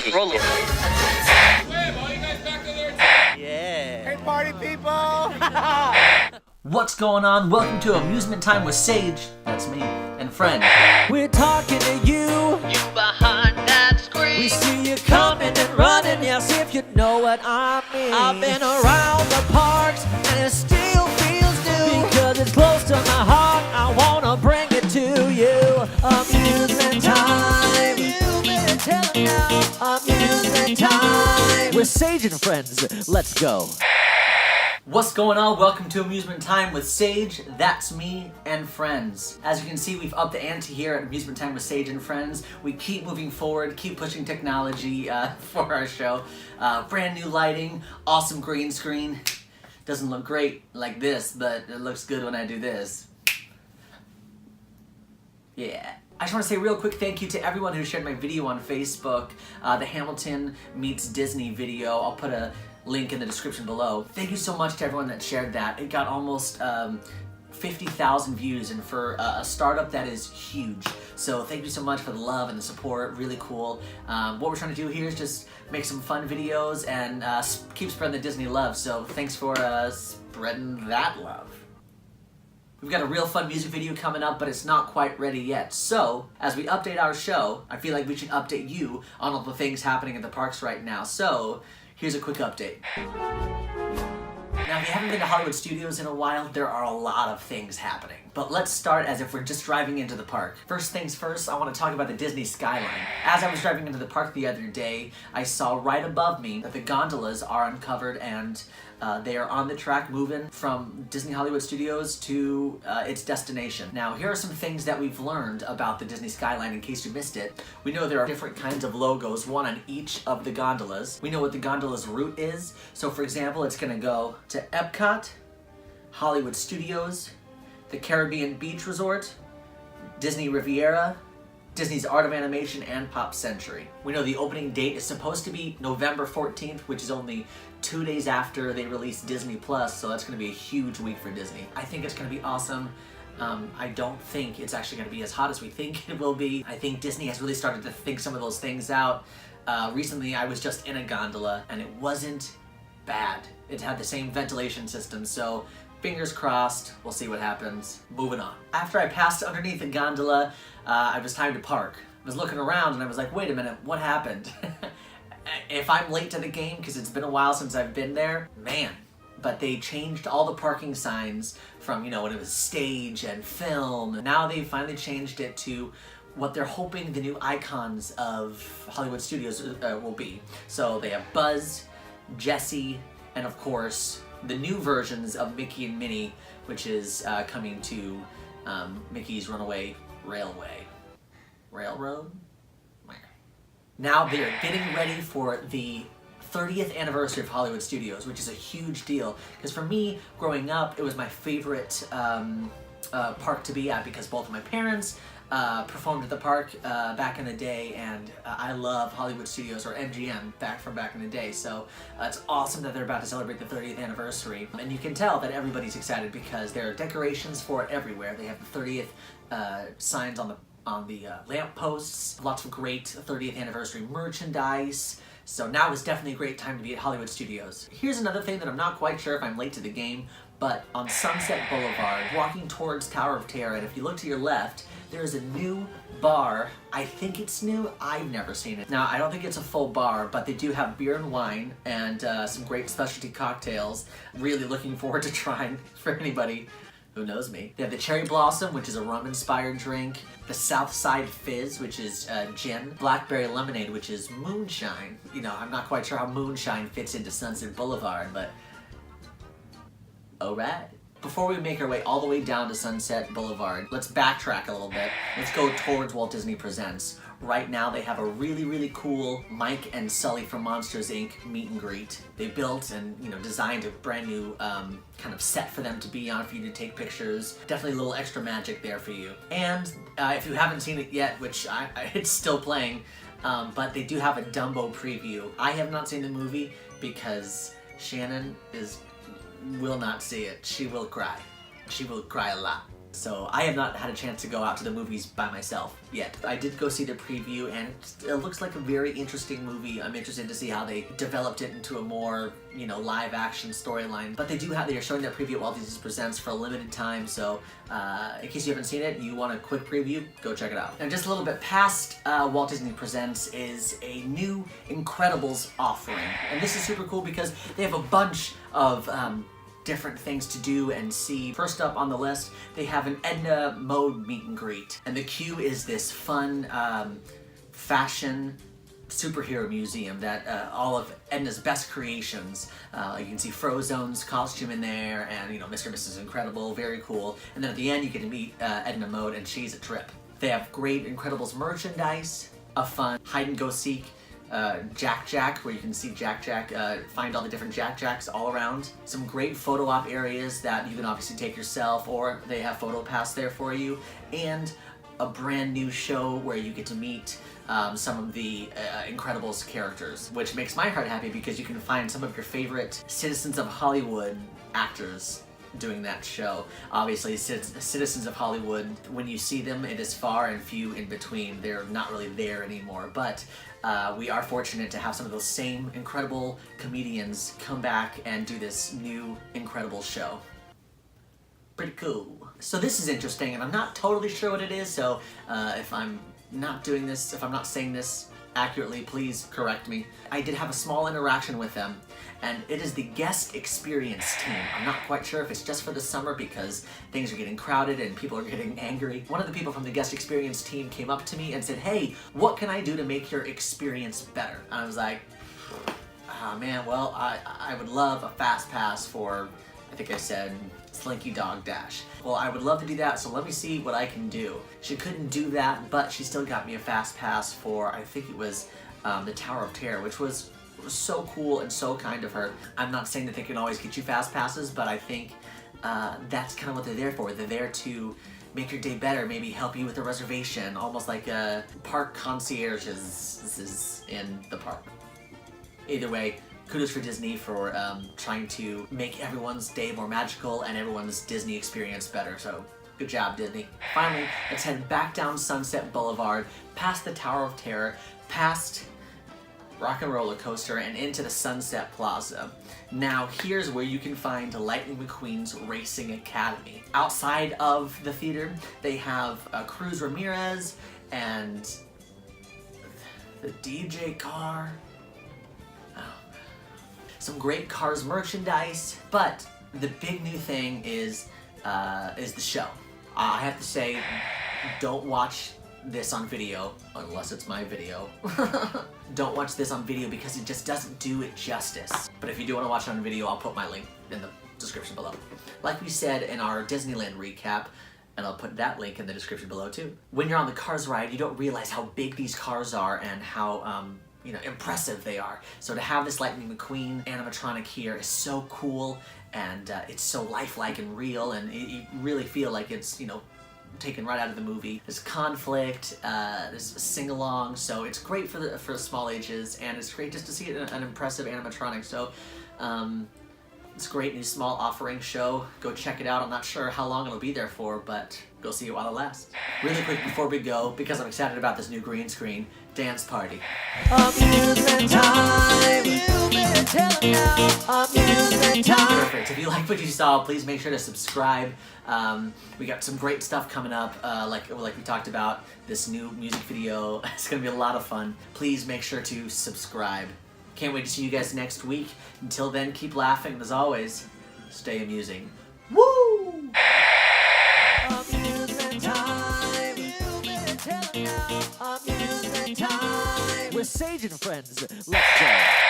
Roll it. Yeah. Hey, party people! What's going on? Welcome to Amusement Time with Sage, that's me, and friends. We're talking to you. You behind that screen. We see you coming and running. Yes, if you know what I mean. I've been around the parks and it still feels new because it's close to my heart. I wanna bring it to you. Amusement time. You better tell them now. Amusement time with Sage and friends. Let's go. What's going on? Welcome to Amusement Time with Sage, that's me, and friends. As you can see, we've upped the ante here at Amusement Time with Sage and friends. We keep moving forward, keep pushing technology for our show. Brand new lighting, awesome green screen. Doesn't look great like this, but it looks good when I do this. Yeah. I just want to say a real quick thank you to everyone who shared my video on Facebook, the Hamilton meets Disney video. I'll put a link in the description below. Thank you so much to everyone that shared that. It got almost 50,000 views, and for a startup that is huge. So thank you so much for the love and the support, really cool. What we're trying to do here is just make some fun videos and keep spreading the Disney love, so thanks for spreading that love. We've got a real fun music video coming up, but it's not quite ready yet. So, as we update our show, I feel like we should update you on all the things happening at the parks right now. So, here's a quick update. Now, if you haven't been to Hollywood Studios in a while, there are a lot of things happening. But let's start as if we're just driving into the park. First things first, I want to talk about the Disney Skyliner. As I was driving into the park the other day, I saw right above me that the gondolas are uncovered and they are on the track moving from Disney Hollywood Studios to its destination. Now, here are some things that we've learned about the Disney Skyline in case you missed it. We know there are different kinds of logos, one on each of the gondolas. We know what the gondola's route is. So, for example, it's going to go to Epcot, Hollywood Studios, the Caribbean Beach Resort, Disney Riviera, Disney's Art of Animation, and Pop Century. We know the opening date is supposed to be November 14th, which is only 2 days after they release Disney Plus, so that's going to be a huge week for Disney. I think it's going to be awesome. I don't think it's actually going to be as hot as we think it will be. I think Disney has really started to think some of those things out. Recently, I was just in a gondola, and it wasn't bad. It had the same ventilation system, so fingers crossed, we'll see what happens. Moving on. After I passed underneath the gondola, it was time to park. I was looking around and I was like, wait a minute, what happened? If I'm late to the game, because it's been a while since I've been there, man. But they changed all the parking signs from, you know, when it was stage and film. And now they've finally changed it to what they're hoping the new icons of Hollywood Studios will be. So they have Buzz, Jessie, and of course, the new versions of Mickey and Minnie, which is coming to Mickey's Runaway Railway. Railroad? Now they're getting ready for the 30th anniversary of Hollywood Studios, which is a huge deal. Because for me, growing up, it was my favorite park to be at because both of my parents performed at the park back in the day, and I love Hollywood Studios, or MGM, from back in the day. So it's awesome that they're about to celebrate the 30th anniversary. And you can tell that everybody's excited because there are decorations for it everywhere. They have the 30th signs on the lamp posts, lots of great 30th anniversary merchandise. So now is definitely a great time to be at Hollywood Studios. Here's another thing that I'm not quite sure if I'm late to the game, but on Sunset Boulevard, walking towards Tower of Terror, and if you look to your left, there's a new bar. I think it's new. I've never seen it. Now, I don't think it's a full bar, but they do have beer and wine and some great specialty cocktails. Really looking forward to trying for anybody who knows me. They have the Cherry Blossom, which is a rum-inspired drink, the Southside Fizz, which is gin, Blackberry Lemonade, which is moonshine. You know, I'm not quite sure how moonshine fits into Sunset Boulevard, but alright. Before we make our way all the way down to Sunset Boulevard, let's backtrack a little bit. Let's go towards Walt Disney Presents. Right now they have a really, really cool Mike and Sully from Monsters, Inc. meet and greet. They built and, you know, designed a brand new kind of set for them to be on for you to take pictures. Definitely a little extra magic there for you. And if you haven't seen it yet, which it's still playing, but they do have a Dumbo preview. I have not seen the movie because Shannon will not see it. She will cry. She will cry a lot. So I have not had a chance to go out to the movies by myself yet. I did go see the preview, and it looks like a very interesting movie. I'm interested to see how they developed it into a more, you know, live action storyline. But they are showing that preview at Walt Disney Presents for a limited time, so in case you haven't seen it, you want a quick preview, go check it out. Now just a little bit past Walt Disney Presents is a new Incredibles offering. And this is super cool because they have a bunch of different things to do and see. First up on the list, they have an Edna Mode meet and greet. And the queue is this fun fashion superhero museum that all of Edna's best creations. You can see Frozone's costume in there, and you know, Mr. and Mrs. Incredible, very cool. And then at the end you get to meet Edna Mode, and she's a trip. They have great Incredibles merchandise, a fun hide and go seek Jack, where you can see Jack, find all the different Jacks all around. Some great photo op areas that you can obviously take yourself, or they have photo pass there for you, and a brand new show where you get to meet some of the Incredibles characters, which makes my heart happy because you can find some of your favorite Citizens of Hollywood actors doing that show. Obviously, Citizens of Hollywood, when you see them, it is far and few in between. They're not really there anymore, but we are fortunate to have some of those same incredible comedians come back and do this new Incredibles show. Pretty cool. So this is interesting, and I'm not totally sure what it is, so if I'm not saying this accurately, please correct me. I did have a small interaction with them, and it is the guest experience team. I'm not quite sure if it's just for the summer because things are getting crowded and people are getting angry. One of the people from the guest experience team came up to me and said, "Hey, what can I do to make your experience better?" And I was like, "Ah, man, well, I would love a fast pass for," I think I said, Slinky Dog Dash. Well, I would love to do that, so let me see what I can do. She couldn't do that, but she still got me a fast pass for, I think it was the Tower of Terror, which was so cool and so kind of her. I'm not saying that they can always get you fast passes, but I think that's kind of what they're there for. They're there to make your day better, maybe help you with a reservation, almost like a park concierge is in the park. Either way, kudos for Disney for trying to make everyone's day more magical and everyone's Disney experience better, so good job, Disney. Finally, let's head back down Sunset Boulevard, past the Tower of Terror, past Rock and Roller Coaster, and into the Sunset Plaza. Now, here's where you can find Lightning McQueen's Racing Academy. Outside of the theater, they have Cruz Ramirez and the DJ car. Some great Cars merchandise, but the big new thing is the show. I have to say, don't watch this on video, unless it's my video. Don't watch this on video because it just doesn't do it justice. But if you do want to watch it on video, I'll put my link in the description below. Like we said in our Disneyland recap, and I'll put that link in the description below too. When you're on the Cars ride, you don't realize how big these cars are and how you know, impressive they are. So to have this Lightning McQueen animatronic here is so cool, and it's so lifelike and real, and you really feel like it's, you know, taken right out of the movie. There's conflict, there's a sing-along, so it's great for the small ages, and it's great just to see an impressive animatronic. So it's a great new small offering show. Go check it out. I'm not sure how long it'll be there for, but go see it while it lasts. Really quick before we go, because I'm excited about this new green screen, dance party. Amusement time. You better tell 'em now. Amusement time. Perfect. If you like what you saw, please make sure to subscribe. We got some great stuff coming up, like we talked about, this new music video. It's gonna be a lot of fun. Please make sure to subscribe. Can't wait to see you guys next week. Until then, keep laughing, and as always, stay amusing. Woo! Amusement time. You better tell 'em now. Amusement time. We're Sage and friends. Let's go.